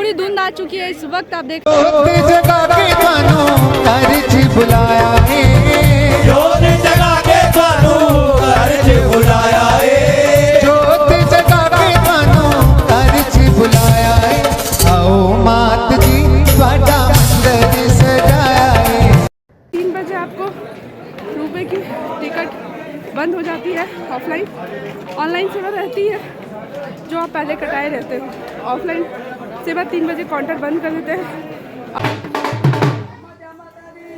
पूरी धुंध आ चुकी है। इस वक्त आप देख की टिकट बंद हो जाती है। ऑनलाइन सेवा रहती है जो आप पहले कटाए रहते हो। ऑफलाइन सेवा 3 बजे काउंटर बंद कर देते हैं।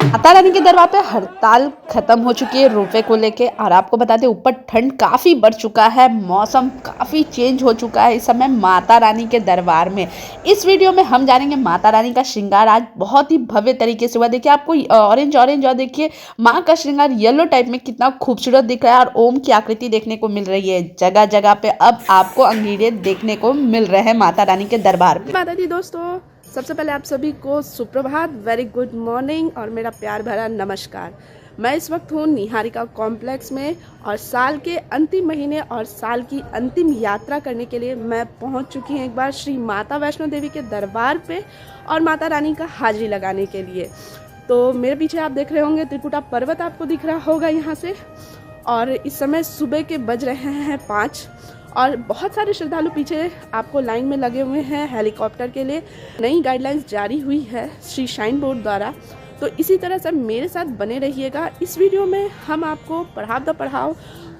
माता रानी के दरबार पे हड़ताल खत्म हो चुकी है रोपवे को लेके। और आपको बता दें ऊपर ठंड काफ़ी बढ़ चुका है, मौसम काफ़ी चेंज हो चुका है इस समय माता रानी के दरबार में। इस वीडियो में हम जानेंगे माता रानी का श्रृंगार आज बहुत ही भव्य तरीके से हुआ। देखिए आपको ऑरेंज और देखिए माँ का श्रृंगार येलो टाइप में कितना खूबसूरत दिख रहा है और ओम की आकृति देखने को मिल रही है। जगह जगह पे अब आपको अंगीरे देखने को मिल रहे हैं माता रानी के दरबार पे। माता दी दोस्तों, सबसे पहले आप सभी को सुप्रभात, वेरी गुड मॉर्निंग और मेरा प्यार भरा नमस्कार। मैं इस वक्त हूँ निहारिका कॉम्प्लेक्स में और साल के अंतिम महीने और साल की अंतिम यात्रा करने के लिए मैं पहुँच चुकी हूँ एक बार श्री माता वैष्णो देवी के दरबार पे और माता रानी का हाजिरी लगाने के लिए। तो मेरे पीछे आप देख रहे होंगे त्रिकुटा पर्वत आपको दिख रहा होगा यहाँ से। और इस समय सुबह के बज रहे हैं 5 और बहुत सारे श्रद्धालु पीछे आपको लाइन में लगे हुए हैं हेलीकॉप्टर के लिए। नई गाइडलाइंस जारी हुई है श्री शाइन बोर्ड द्वारा, तो इसी तरह से मेरे साथ बने रहिएगा। इस वीडियो में हम आपको पढ़ाओ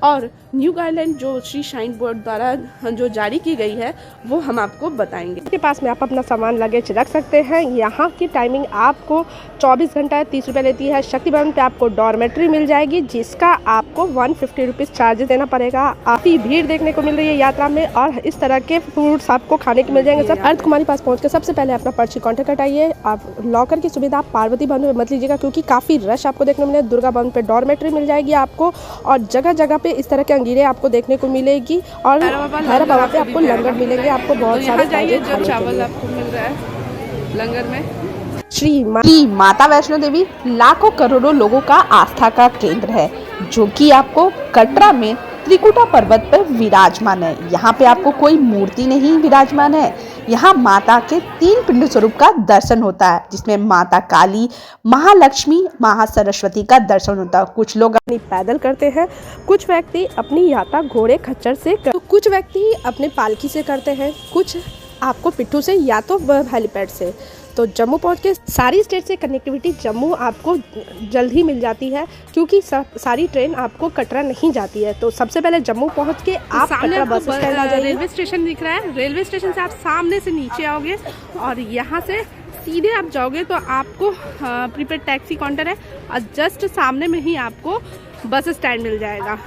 और न्यू गाइडलाइन जो श्री शाइन बोर्ड द्वारा जो जारी की गई है वो हम आपको बताएंगे। के पास में आप अपना सामान लगेज रख सकते हैं। यहाँ की टाइमिंग आपको 24 घंटा 30 रुपये लेती है। शक्ति भवन पे आपको डॉर्मेट्री मिल जाएगी जिसका आपको 150 रुपीज़ चार्जेस देना पड़ेगा। काफ़ी भीड़ देखने को मिल रही है यात्रा में और इस तरह के फ्रूट्स आपको खाने को मिल जाएंगे। सब अर्थ कुमारी पास पहुँच के सबसे पहले अपना पर्ची काउंटर कटाइए। आप लॉकर की सुविधा आप पार्वती भवन में मत लीजिएगा क्योंकि काफ़ी रश आपको देखने को मिलेगा। दुर्गा भवन पे डॉर्मेट्री मिल जाएगी आपको और जगह जगह पे इस तरह के अंगीरे आपको देखने को मिलेगी और भैरव बाबा पे आपको लंगर मिलेंगे। आपको बहुत सारे चावल आपको मिल रहा है लंगर में। श्री माता वैष्णो देवी लाखों करोड़ों लोगों का आस्था का केंद्र है जो कि आपको कटरा में त्रिकुटा पर्वत पर विराजमान है। यहाँ पे आपको कोई मूर्ति नहीं विराजमान है, यहाँ माता के 3 पिंड स्वरूप का दर्शन होता है जिसमें माता काली, महालक्ष्मी, महासरस्वती का दर्शन होता है। कुछ लोग अपनी पैदल करते हैं, कुछ व्यक्ति अपनी यात्रा घोड़े खच्चर से तो कुछ व्यक्ति अपने पालकी से करते हैं, कुछ आपको पिट्ठू से या तो हेलीपैड से। तो जम्मू पहुंच के सारी स्टेट से कनेक्टिविटी जम्मू आपको जल्द ही मिल जाती है क्योंकि सारी ट्रेन आपको कटरा नहीं जाती है। तो सबसे पहले जम्मू पहुंच के आप कटरा बस स्टैंड आ जाइए। रेलवे स्टेशन दिख रहा है, रेलवे स्टेशन से आप सामने से नीचे आओगे और यहाँ से सीधे आप जाओगे तो आपको प्रीपेड टैक्सी काउंटर है और जस्ट सामने में ही आपको बस स्टैंड मिल जाएगा।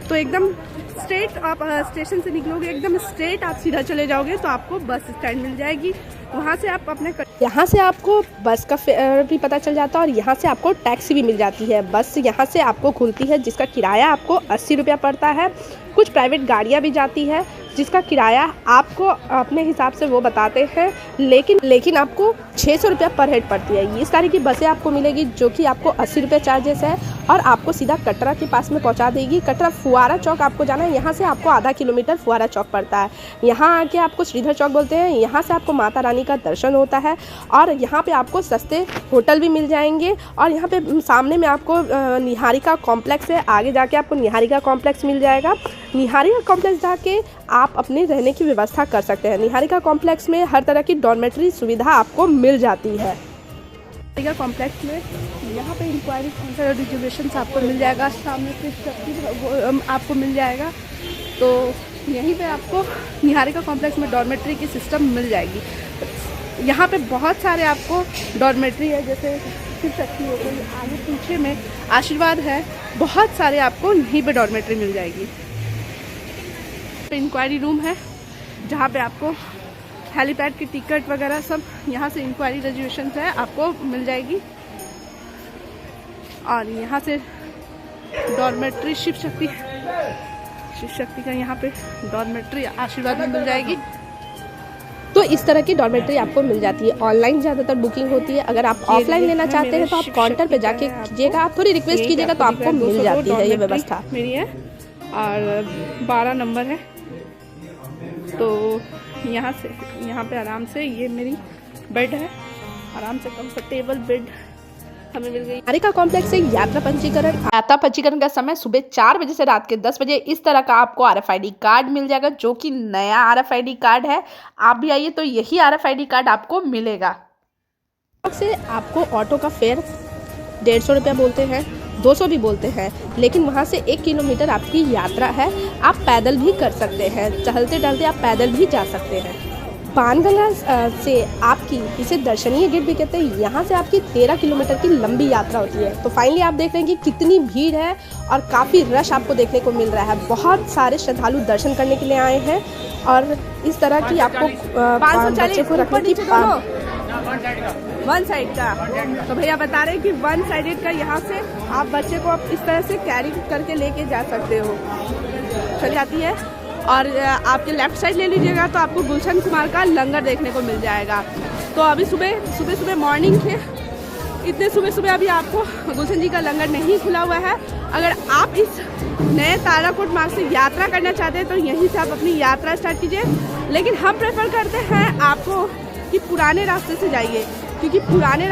तो एकदम स्ट्रेट आप स्टेशन से निकलोगे, एकदम स्ट्रेट आप सीधा चले जाओगे तो आपको बस स्टैंड मिल जाएगी। वहाँ से आप अपने यहाँ से आपको बस का फेयर भी पता चल जाता है और यहाँ से आपको टैक्सी भी मिल जाती है। बस यहाँ से आपको खुलती है जिसका किराया आपको 80 रुपया पड़ता है। कुछ प्राइवेट गाड़ियाँ भी जाती है जिसका किराया आपको अपने हिसाब से वो बताते हैं, लेकिन आपको 600 रुपया पर हेड पड़ती है। इस तरह की बसें आपको मिलेगी जो कि आपको 80 रुपये चार्जेस है और आपको सीधा कटरा के पास में पहुंचा देगी। कटरा फुआरा चौक आपको जाना है, यहाँ से आपको आधा किलोमीटर फुआरा चौक पड़ता है। यहाँ आके आपको श्रीधर चौक बोलते हैं, यहाँ से आपको माता रानी का दर्शन होता है और यहाँ पे आपको सस्ते होटल भी मिल जाएंगे। और यहाँ पे सामने में आपको निहारिका कॉम्प्लेक्स है, आगे जाके आपको निहारिका कॉम्प्लेक्स मिल जाएगा। निहारिका कॉम्प्लेक्स जाके आप अपने रहने की व्यवस्था कर सकते हैं। निहारिका कॉम्प्लेक्स में हर तरह की डॉर्मेट्री सुविधा आपको मिल जाती है। निहारिका कॉम्प्लेक्स में यहाँ पे इंक्वायरी काउंटर और रिजर्वेशन आपको मिल जाएगा, सामने से आपको मिल जाएगा। तो यहीं पे आपको निहारिका कॉम्प्लेक्स में डॉर्मेट्री की सिस्टम मिल जाएगी। यहाँ पे बहुत सारे आपको डॉर्मेट्री है, जैसे शिव शक्ति हो गई, आगे पीछे में आशीर्वाद है, बहुत सारे आपको यहीं पे डॉर्मेट्री मिल जाएगी। इंक्वायरी रूम है जहाँ पे आपको हेलीपैड की टिकट वगैरह सब यहाँ से इंक्वायरी रिजर्वेशन है आपको मिल जाएगी। और यहाँ से डॉर्मेट्री शिव शक्ति का यहाँ पे डॉर्मेट्री आशीर्वाद में मिल जाएगी। तो इस तरह की डॉर्मेट्री आपको मिल जाती है। ऑनलाइन ज़्यादातर बुकिंग होती है, अगर आप ऑफलाइन लेना चाहते हैं तो आप काउंटर पे जाके कीजिएगा, आप थोड़ी रिक्वेस्ट कीजिएगा तो आपको मिल जाती है ये व्यवस्था। मेरी है और 12 नंबर है। तो यहाँ पे आराम से, ये मेरी बेड है, आराम से कंफर्टेबल बेड हमें मिल गई। निहारिका कॉम्प्लेक्स से यात्रा पंजीकरण का समय सुबह 4 बजे से रात के 10 बजे। इस तरह का आपको RFID कार्ड मिल जाएगा, जो कि नया RFID कार्ड है। आप भी आइए तो यही RFID कार्ड आपको मिलेगा। से आपको ऑटो का फेयर 150 रुपया बोलते हैं, 200 भी बोलते हैं, लेकिन वहाँ से 1 किलोमीटर आपकी यात्रा है। आप पैदल भी कर सकते हैं, चलते टहलते आप पैदल भी जा सकते हैं। बाणगंगा से आपकी, इसे दर्शनीय गेट भी कहते हैं, यहाँ से आपकी 13 किलोमीटर की लंबी यात्रा होती है। तो फाइनली आप देख रहे हैं कि कितनी भीड़ है और काफ़ी रश आपको देखने को मिल रहा है। बहुत सारे श्रद्धालु दर्शन करने के लिए आए हैं और इस तरह की आपको बच्चे को रखने की वन साइड का, तो भैया बता रहे हैं कि वन साइडेड का, यहाँ से आप बच्चे को इस तरह से कैरी करके लेके जा सकते हो, चल जाती है। और आपके लेफ्ट साइड ले लीजिएगा तो आपको गुलशन कुमार का लंगर देखने को मिल जाएगा। तो अभी सुबह मॉर्निंग है, इतने सुबह अभी आपको गुलशन जी का लंगर नहीं खुला हुआ है। अगर आप इस नए ताराकोट मार्ग से यात्रा करना चाहते हैं तो यहीं से आप अपनी यात्रा स्टार्ट कीजिए, लेकिन हम प्रेफर करते हैं आपको कि पुराने रास्ते से जाइए, क्योंकि पुराने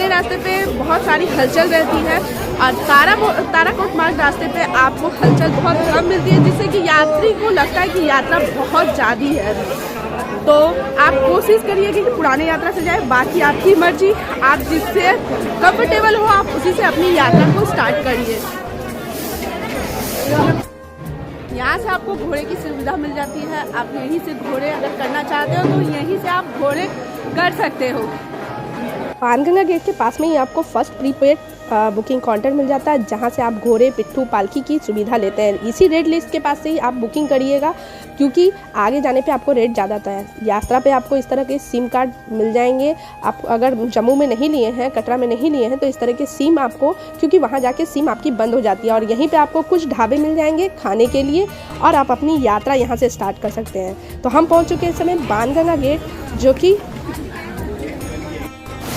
रास्ते पे बहुत सारी हलचल रहती है और ताराकोट मार्ग रास्ते पे आपको हलचल बहुत कम मिलती है, जिससे कि यात्री को लगता है कि यात्रा बहुत ज़्यादा है। तो आप कोशिश करिए कि पुराने यात्रा से जाए, बाकी आपकी मर्जी, आप जिससे कंफर्टेबल हो आप उसी से अपनी यात्रा को स्टार्ट करिए। यहाँ से आपको घोड़े की सुविधा मिल जाती है, आप यहीं से घोड़े अगर करना चाहते हो तो यहीं से आप घोड़े कर सकते हो। बाणगंगा गेट के पास में ही आपको फर्स्ट प्रीपेड बुकिंग काउंटर मिल जाता है, जहां से आप घोड़े, पिट्ठू, पालकी की सुविधा लेते हैं। इसी रेट लिस्ट के पास से ही आप बुकिंग करिएगा, क्योंकि आगे जाने पे आपको रेट ज़्यादा आता है। यात्रा पे आपको इस तरह के सिम कार्ड मिल जाएंगे। आप अगर जम्मू में नहीं लिए हैं, कटरा में नहीं लिए हैं, तो इस तरह के सिम आपको, क्योंकि वहाँ जाके सिम आपकी बंद हो जाती है। और यहीं पे आपको कुछ ढाबे मिल जाएंगे खाने के लिए और आप अपनी यात्रा यहाँ से स्टार्ट कर सकते हैं। तो हम पहुँच चुके हैं इस समय बाणगंगा गेट, जो कि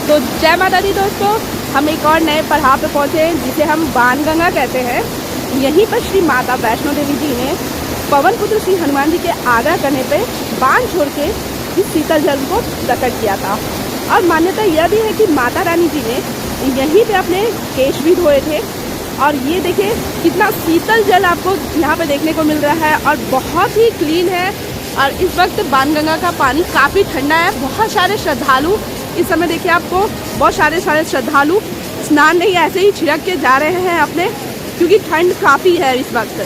तो जय माता दी दोस्तों, हम एक और नए पड़ाव पे पहुँचे हैं जिसे हम बाणगंगा कहते हैं। यहीं पर श्री माता वैष्णो देवी जी ने पवन पुत्र श्री हनुमान जी के आग्रह करने पे बाण छोड़ के इस शीतल जल को प्रकट किया था। और मान्यता यह भी है कि माता रानी जी ने यहीं पे अपने केश भी धोए थे। और ये देखिए कितना शीतल जल आपको यहाँ पे देखने को मिल रहा है और बहुत ही क्लीन है। और इस वक्त बाणगंगा का पानी काफ़ी ठंडा है। बहुत सारे श्रद्धालु इस समय देखिए, आपको बहुत सारे श्रद्धालु स्नान नहीं ऐसे ही छिड़क के जा रहे हैं अपने, क्योंकि ठंड काफ़ी है इस वक्त।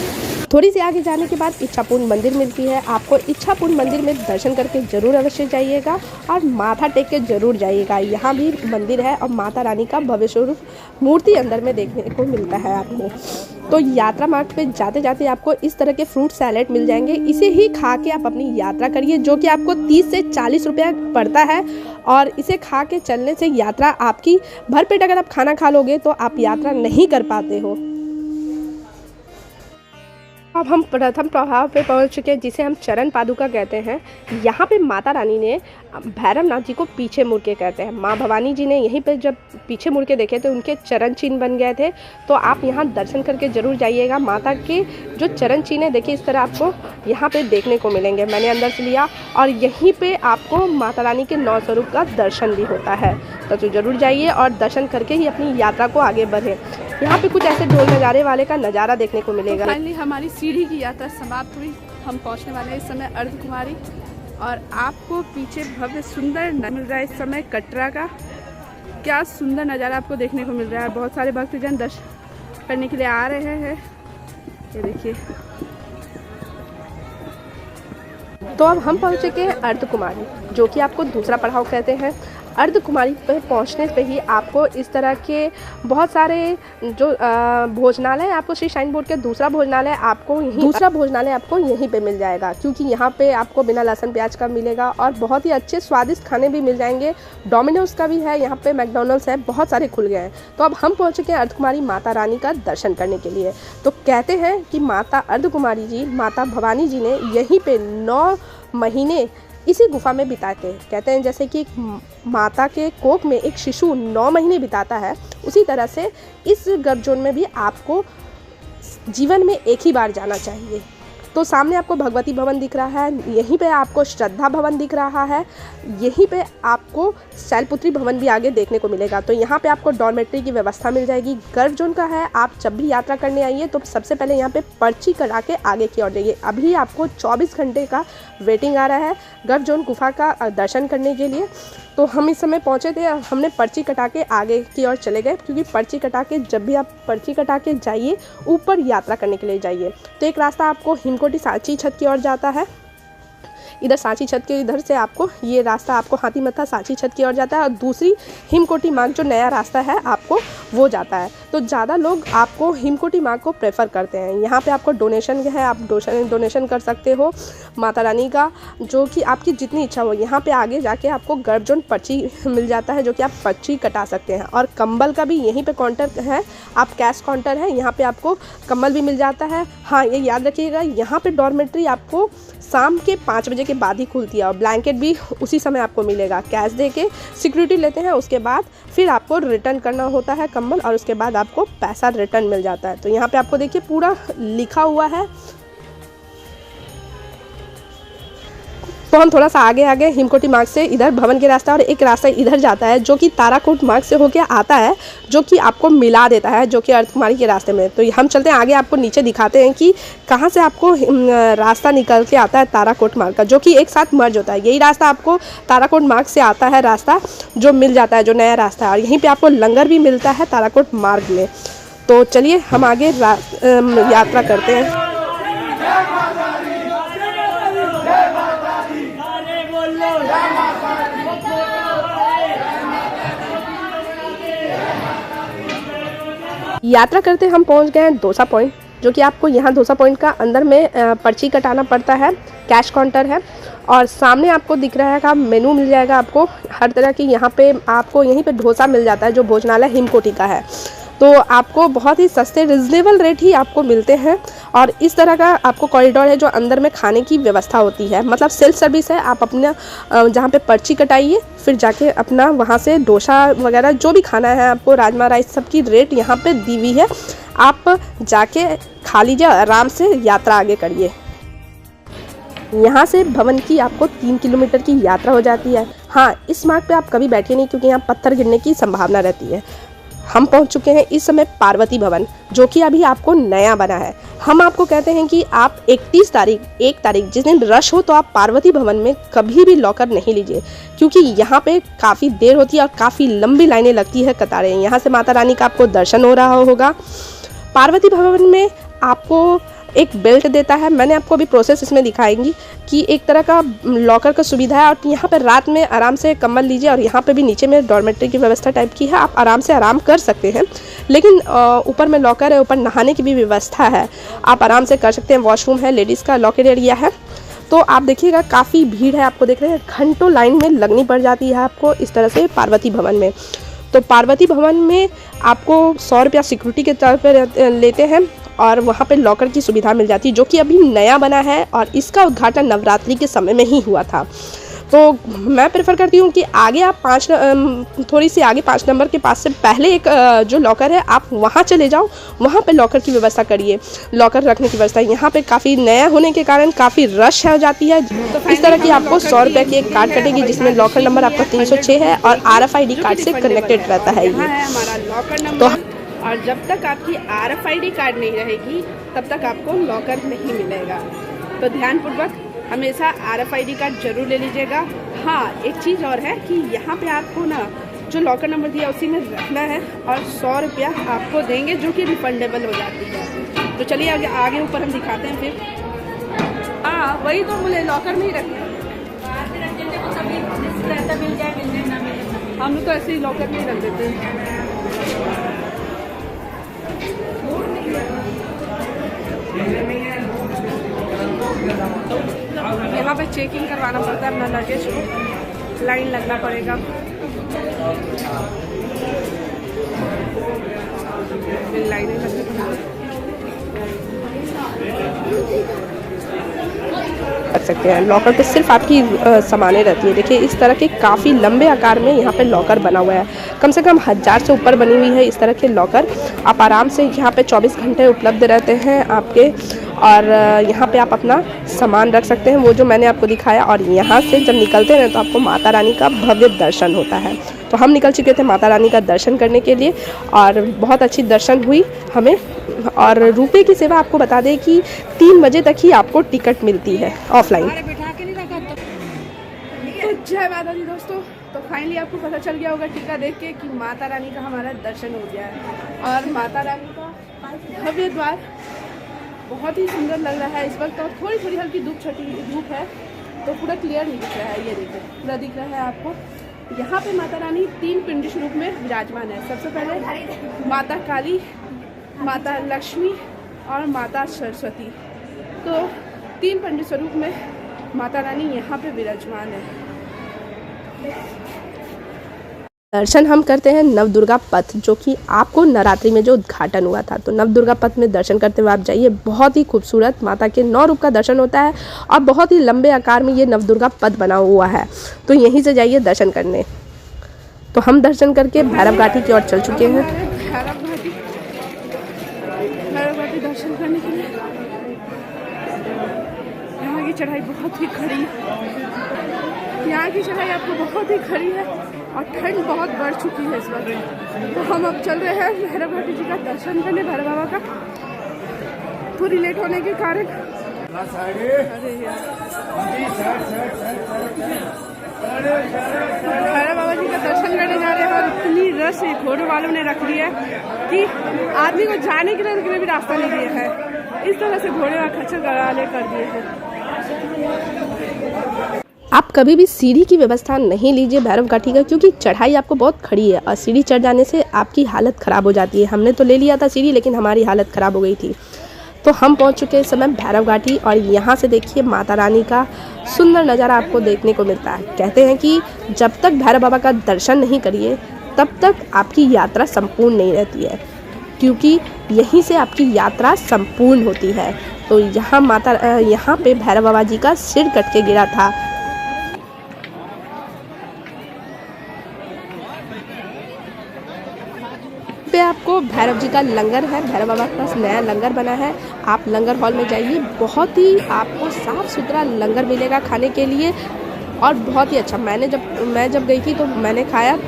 थोड़ी सी आगे जाने के बाद इच्छापुर मंदिर मिलती है। आपको इच्छापुर मंदिर में दर्शन करके जरूर अवश्य जाइएगा और माथा टेक के जरूर जाइएगा। यहाँ भी मंदिर है और माता रानी का भव्य स्वरूप मूर्ति अंदर में देखने को मिलता है आपको। तो यात्रा मार्ग पे जाते जाते आपको इस तरह के फ्रूट सैलेड मिल जाएंगे। इसे ही खा के आप अपनी यात्रा करिए, जो कि आपको 30 से 40 रुपया पड़ता है। और इसे खा के चलने से यात्रा आपकी भरपेट, अगर आप खाना खा लोगे तो आप यात्रा नहीं कर पाते हो। अब हम प्रथम प्रभाव पे पहुंच चुके हैं, जिसे हम चरण पादुका कहते हैं। यहाँ पे माता रानी ने भैरवनाथ जी को पीछे मुड़ के कहते हैं। माँ भवानी जी ने यहीं पे जब पीछे मुड़ के देखे तो उनके चरण चिन्ह बन गए थे। तो आप यहाँ दर्शन करके जरूर जाइएगा। माता के जो चरण चिन्ह है देखिए, इस तरह आपको यहाँ पे देखने को मिलेंगे। मैंने अंदर से लिया और यहीं पे आपको माता रानी के 9 स्वरूप का दर्शन भी होता है। तो जरूर जाइए और दर्शन करके ही अपनी यात्रा को आगे बढ़े। यहाँ पे कुछ ऐसे ढोल नज़ारे वाले का नज़ारा देखने को मिलेगा। तो फाइनली हमारी सीढ़ी की यात्रा समाप्त हुई। हम पहुँचने वाले हैं इस समय अर्धकुमारी, और आपको पीछे भव्य सुंदर मिल रहा है इस समय कटरा का। क्या सुंदर नज़ारा आपको देखने को मिल रहा है। बहुत सारे भक्तजन दर्शन करने के लिए आ रहे हैं। ये देखिए, तो अब हम पहुँच चुके हैं अर्धकुमारी, जो कि आपको दूसरा पड़ाव कहते हैं। अर्धकुमारी पर पहुंचने पे ही आपको इस तरह के बहुत सारे जो भोजनालय, आपको श्री साईं बोर्ड के दूसरा भोजनालय आपको यहीं पे मिल जाएगा, क्योंकि यहाँ पे आपको बिना लहसुन प्याज का मिलेगा और बहुत ही अच्छे स्वादिष्ट खाने भी मिल जाएंगे। डोमिनोज का भी है, यहाँ पे मैकडोनल्ड्स है, बहुत सारे खुल गए हैं। तो अब हम पहुँच चुके हैं अर्धकुमारी माता रानी का दर्शन करने के लिए। तो कहते हैं कि माता अर्धकुमारी जी, माता भवानी जी ने यहीं पे 9 महीने इसी गुफा में बिताते। कहते हैं जैसे कि माता के कोख में एक शिशु 9 महीने बिताता है, उसी तरह से इस गर्भ जोन में भी आपको जीवन में एक ही बार जाना चाहिए। तो सामने आपको भगवती भवन दिख रहा है, यहीं पे आपको श्रद्धा भवन दिख रहा है, यहीं पे आपको शैलपुत्री भवन भी आगे देखने को मिलेगा। तो यहाँ पे आपको डॉर्मेट्री की व्यवस्था मिल जाएगी। गर्भ जोन का है, आप जब भी यात्रा करने आइए तो सबसे पहले यहाँ पे पर्ची कटा के आगे की ओर जाइए। अभी आपको 24 घंटे का वेटिंग आ रहा है गर्भ जोन गुफा का दर्शन करने के लिए। तो हम इस समय पहुँचे थे, हमने पर्ची कटा के आगे की ओर चले गए, क्योंकि पर्ची कटा के जब भी आप पर्ची कटा के जाइए ऊपर यात्रा करने के लिए जाइए। तो एक रास्ता आपको हिमकोटी सांची छत की ओर जाता है, इधर सांची छत के इधर से आपको ये रास्ता आपको हाथीमत्था सांची छत की ओर जाता है, और दूसरी हिमकोटी मार्ग जो नया रास्ता है आपको वो जाता है। तो ज़्यादा लोग आपको हिमकोटी मार्ग को प्रेफर करते हैं। यहाँ पे आपको डोनेशन है, आप डोनेशन कर सकते हो माता रानी का, जो कि आपकी जितनी इच्छा हो। यहाँ पे आगे जाके आपको गर्भ जोन पर्ची मिल जाता है, जो कि आप पर्ची कटा सकते हैं। और कंबल का भी यहीं पे काउंटर है, आप कैश काउंटर है, यहाँ पे आपको कंबल भी मिल जाता है। हाँ, ये याद रखिएगा, यहाँ पे डॉर्मेट्री आपको शाम के 5 बजे के बाद ही खुलती है, और ब्लैंकेट भी उसी समय आपको मिलेगा। कैश दे के सिक्योरिटी लेते हैं, उसके बाद फिर आपको रिटर्न करना होता है कंबल, और उसके बाद आपको पैसा रिटर्न मिल जाता है। तो यहाँ पे आपको देखिए पूरा लिखा हुआ है। तो हम थोड़ा सा आगे हिमकोटी मार्ग से इधर भवन के रास्ता, और एक रास्ता इधर जाता है जो कि ताराकोट मार्ग से होके आता है, जो कि आपको मिला देता है, जो कि अर्धकुमारी के रास्ते में। तो हम चलते हैं आगे, आपको नीचे दिखाते हैं कि कहाँ से आपको रास्ता निकल के आता है ताराकोट मार्ग का, जो कि एक साथ मर्ज होता है। यही रास्ता आपको ताराकोट मार्ग से आता है, रास्ता जो मिल जाता है, जो नया रास्ता है। और यहीं पर आपको लंगर भी मिलता है ताराकोट मार्ग में। तो चलिए हम आगे यात्रा करते हैं। यात्रा करते हम पहुंच गए हैं डोसा पॉइंट, जो कि आपको यहाँ डोसा पॉइंट का अंदर में पर्ची कटाना पड़ता है, कैश काउंटर है, और सामने आपको दिख रहा है का मेनू मिल जाएगा आपको हर तरह की। यहाँ पे आपको यहीं पे डोसा मिल जाता है, जो भोजनालय हिमकोटी का है। तो आपको बहुत ही सस्ते रिजनेबल रेट ही आपको मिलते हैं। और इस तरह का आपको कॉरिडोर है, जो अंदर में खाने की व्यवस्था होती है, मतलब सेल्फ सर्विस है। आप अपना जहाँ पे पर्ची कटाइए, फिर जाके अपना वहाँ से डोसा वगैरह जो भी खाना है आपको, राजमा राइस, सबकी रेट यहाँ पे दी हुई है। आप जाके खा लीजिए, आराम से यात्रा आगे करिए। यहाँ से भवन की आपको 3 किलोमीटर की यात्रा हो जाती है। हाँ, इस मार्ग पे आप कभी बैठिए नहीं, क्योंकि यहाँ पत्थर गिरने की संभावना रहती है। हम पहुंच चुके हैं इस समय पार्वती भवन, जो कि अभी आपको नया बना है। हम आपको कहते हैं कि आप 1 तारीख जिस दिन रश हो, तो आप पार्वती भवन में कभी भी लॉकर नहीं लीजिए, क्योंकि यहाँ पे काफ़ी देर होती है और काफ़ी लंबी लाइनें लगती है, कतारें। यहाँ से माता रानी का आपको दर्शन हो रहा होगा। पार्वती भवन में आपको एक बेल्ट देता है, मैंने आपको अभी प्रोसेस इसमें दिखाएंगी कि एक तरह का लॉकर का सुविधा है। और यहाँ पर रात में आराम से कंबल लीजिए, और यहाँ पे भी नीचे में डॉर्मेट्री की व्यवस्था टाइप की है, आप आराम से आराम कर सकते हैं। लेकिन ऊपर में लॉकर है, ऊपर नहाने की भी व्यवस्था है, आप आराम से कर सकते हैं। वॉशरूम है, लेडीज़ का लॉकर एरिया है। तो आप देखिएगा काफ़ी भीड़ है, आपको देख रहे हैं, घंटों लाइन में लगनी पड़ जाती है आपको इस तरह से पार्वती भवन में। तो पार्वती भवन में आपको 100 रुपया सिक्योरिटी के तौर पर लेते हैं, और वहाँ पे लॉकर की सुविधा मिल जाती है, जो कि अभी नया बना है, और इसका उद्घाटन नवरात्रि के समय में ही हुआ था। तो मैं प्रेफर करती हूँ कि आगे आप थोड़ी सी आगे 5 नंबर के पास से पहले एक जो लॉकर है, आप वहाँ चले जाओ, वहाँ पे लॉकर की व्यवस्था करिए, लॉकर रखने की व्यवस्था। यहाँ पे काफ़ी नया होने के कारण काफ़ी रश हो जाती है। तो इस तरह की आपको 100 रुपये की एक कार्ड कटेगी, जिसमें लॉकर नंबर आपका 306 है, और RFID कार्ड से कनेक्टेड रहता है ये हमारा लॉकर नंबर। और जब तक आपकी RFID कार्ड नहीं रहेगी, तब तक आपको लॉकर नहीं मिलेगा। तो ध्यानपूर्वक हमेशा RFID कार्ड जरूर ले लीजिएगा। हाँ, एक चीज़ और है कि यहाँ पे आपको ना जो लॉकर नंबर दिया उसी में रखना है, और 100 रुपया आपको देंगे, जो कि रिफंडेबल हो जाती है। तो चलिए आगे ऊपर हम दिखाते हैं फिर। हाँ, वही तो बोले, लॉकर में ही रखना है। हम तो ऐसे ही लॉकर में ही रख देते हैं। यहाँ पे चेकिंग करवाना पड़ता है अपना लगेज को, लाइन लगना पड़ेगा। लाइनें लगनी पड़ेगी। रख सकते हैं लॉकर पे, सिर्फ आपकी सामानें रहती है। देखिए इस तरह के काफ़ी लंबे आकार में यहाँ पे लॉकर बना हुआ है, कम से कम 1000 से ऊपर बनी हुई है इस तरह के लॉकर। आप आराम से यहाँ पे 24 घंटे उपलब्ध रहते हैं आपके। और यहाँ पे आप अपना सामान रख सकते हैं, वो जो मैंने आपको दिखाया। और यहाँ से जब निकलते हैं तो आपको माता रानी का भव्य दर्शन होता है। तो हम निकल चुके थे माता रानी का दर्शन करने के लिए और बहुत अच्छी दर्शन हुई हमें। और रुपए की सेवा आपको बता दें कि 3 बजे तक ही आपको टिकट मिलती है ऑफलाइन। तो जय माता दी दोस्तों। तो फाइनली आपको पता चल गया होगा टीका देख के कि माता रानी का हमारा दर्शन हो गया है। और माता रानी का भव्य द्वार बहुत ही सुंदर लग रहा है इस वक्त। और थोड़ी थोड़ी हल्की धूप है तो पूरा क्लियर नहीं दिख रहा है। ये देखिए पूरा दिख रहा है आपको। यहाँ पे माता रानी 3 पिंड स्वरूप में विराजमान है। सबसे पहले माता काली, माता लक्ष्मी और माता सरस्वती। तो 3 पिंड स्वरूप में माता रानी यहाँ पे विराजमान है। दर्शन हम करते हैं नवदुर्गा पथ, जो कि आपको नवरात्रि में जो उद्घाटन हुआ था। तो नवदुर्गा पथ में दर्शन करते हुए आप जाइए। बहुत ही खूबसूरत माता के 9 रूप का दर्शन होता है और बहुत ही लंबे आकार में ये नवदुर्गा पथ बना हुआ है। तो यहीं से जाइए दर्शन करने। तो हम दर्शन करके भैरव घाटी की ओर चल चुके हैं। भैरव घाटी दर्शन करने के लिए यहाँ की चढ़ाई बहुत ही खड़ी है। यहाँ की चढ़ाई आपको बहुत ही खड़ी है और ठंड बहुत बढ़ चुकी है इस वक्त। तो हम अब चल रहे हैं भैरव घाटी जी का दर्शन करने, भैरव बाबा का। थोड़ी लेट होने के कारण भैरव बाबा जी का दर्शन करने जा रहे हैं। और इतनी रश घोड़े वालों ने रख ली है कि आदमी को जाने के लिए भी रास्ता नहीं दिया है। इस तरह से घोड़े और खच्चर गड़ाले कर दिए हैं। आप कभी भी सीढ़ी की व्यवस्था नहीं लीजिए भैरव घाटी का, क्योंकि चढ़ाई आपको बहुत खड़ी है और सीढ़ी चढ़ जाने से आपकी हालत ख़राब हो जाती है। हमने तो ले लिया था सीढ़ी, लेकिन हमारी हालत ख़राब हो गई थी। तो हम पहुंच चुके हैं इस समय भैरव घाटी और यहाँ से देखिए माता रानी का सुंदर नज़ारा आपको देखने को मिलता है। कहते हैं कि जब तक भैरव बाबा का दर्शन नहीं करिए तब तक आपकी यात्रा संपूर्ण नहीं रहती है, क्योंकि यहीं से आपकी यात्रा संपूर्ण होती है। तो यहाँ पे भैरव बाबा जी का सिर कट के गिरा था। पे आपको भैरव जी का लंगर है, भैरव बाबा का नया लंगर बना है। आप लंगर हॉल में जाइए, बहुत ही आपको साफ़ सुथरा लंगर मिलेगा खाने के लिए और बहुत ही अच्छा। मैं जब गई थी तो मैंने खाया।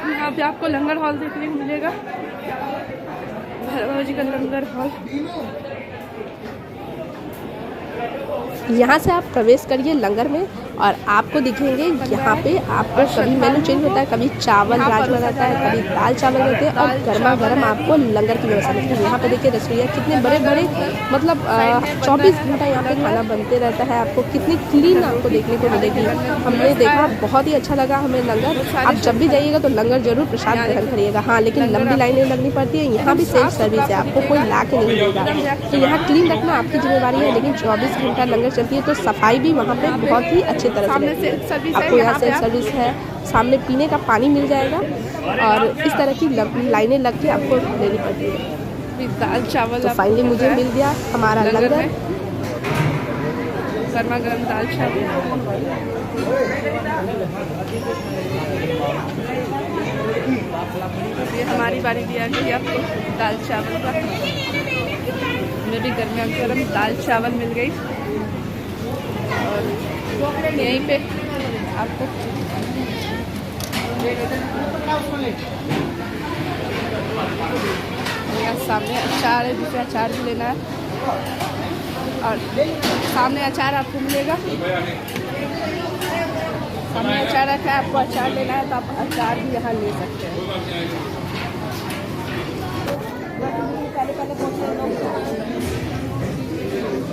यहाँ पे आपको लंगर हॉल देखने को मिलेगा, भैरव बाबा जी का लंगर हॉल। यहाँ से आप प्रवेश करिए लंगर में और आपको दिखेंगे यहाँ पे आपको कभी मेनू चेंज होता है, कभी चावल राजमा रहता है, कभी दाल चावल रहते हैं और गर्मा गर्म आपको लंगर की व्यवस्था मिलती है। यहाँ पे देखिए रसोइया कितने बड़े बड़े, मतलब 24 घंटा यहाँ पे खाना बनते रहता है। आपको कितनी क्लीन आपको देखने को मिलेगी। हमने देखा, बहुत ही अच्छा लगा हमें लंगर। आप जब भी जाइएगा तो लंगर जरूर प्रसाद ग्रहण करिएगा। हाँ, लेकिन लंबी लाइनें लगनी पड़ती है। यहाँ भी सेल्फ सर्विस है, आपको कोई ला के नहीं देगा। तो यहाँ क्लीन रखना आपकी जिम्मेवारी है, लेकिन 24 घंटा लंगर चलती है तो सफाई भी वहाँ पे बहुत ही अच्छे तरह से रहती है। आपको यहाँ सेल्फ सर्विस है, सामने पीने का पानी मिल जाएगा और इस तरह की लाइनें लग के आपको लेनी पड़ती है। दाल चावल तो फाइनली मुझे मिल गया हमारा लंगर, गर्मा गर्म दाल चावल। ये हमारी बारी भी आ गई आपको दाल चावल का। हमें भी गर्मा गर्म दाल चावल मिल गई और यहीं पे आपको यहाँ सामने अचार है, दूसरा अचार भी लेना है और सामने अचार आपको मिलेगा। सामने अचार रखा है, आपको अचार लेना है तो आप अचार भी यहाँ ले सकते हैं।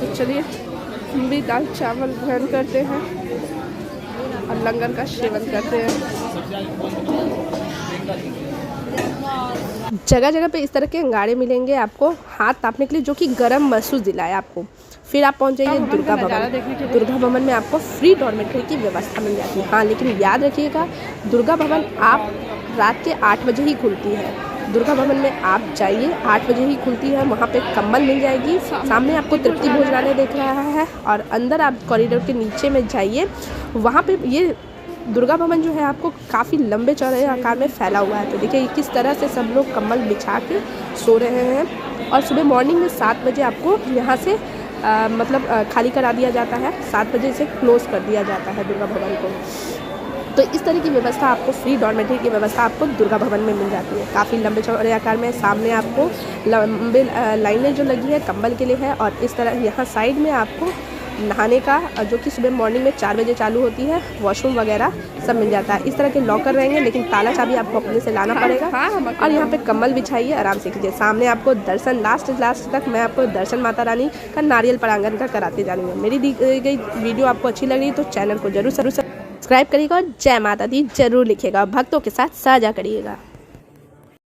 तो चलिए हम भी दाल चावल ग्रहण करते हैं और लंगर का सेवन करते हैं। जगह जगह पे इस तरह के अंगाड़े मिलेंगे आपको हाथ तापने के लिए, जो कि गर्म महसूस दिलाए आपको। फिर आप पहुंच जाइए दुर्गा भवन। दुर्गा भवन में आपको फ्री डॉर्मेटरी की व्यवस्था मिल जाती है। हाँ, लेकिन याद रखिएगा दुर्गा भवन आप रात के 8 बजे ही खुलती है। दुर्गा भवन में आप जाइए, 8 बजे ही खुलती है। वहाँ पे कम्बल मिल जाएगी। सामने आपको तृप्ति भोजनालय दिख रहा है और अंदर आप कॉरिडोर के नीचे में जाइए, वहाँ पे ये दुर्गा भवन जो है आपको काफ़ी लंबे चौड़े आकार में फैला हुआ है। तो देखिए किस तरह से सब लोग कंबल बिछा के सो रहे हैं और सुबह मॉर्निंग में 7 बजे आपको यहाँ से खाली करा दिया जाता है। 7 बजे से क्लोज़ कर दिया जाता है दुर्गा भवन को। तो इस तरह की व्यवस्था आपको फ्री डॉर्मेटरी की व्यवस्था आपको दुर्गा भवन में मिल जाती है। काफ़ी लंबे चौड़े आकार में सामने आपको लंबे लाइनें जो लगी है कंबल के लिए है और इस तरह यहाँ साइड में आपको नहाने का जो कि सुबह मॉर्निंग में 4 बजे चालू होती है, वॉशरूम वगैरह सब मिल जाता है। इस तरह के लॉकर रहेंगे लेकिन ताला चाबी आपको अपने से लाना पड़ेगा। और यहाँ पे कम्बल बिछाइए, आराम से कीजिए। सामने आपको दर्शन लास्ट तक मैं आपको दर्शन माता रानी का नारियल प्रांगण का कराते जा रही हूँ। मेरी दी गई वीडियो आपको अच्छी लगी तो चैनल को जरूर सब्सक्राइब करिएगा और जय माता दी जरूर लिखिएगा, भक्तों के साथ साझा करिएगा।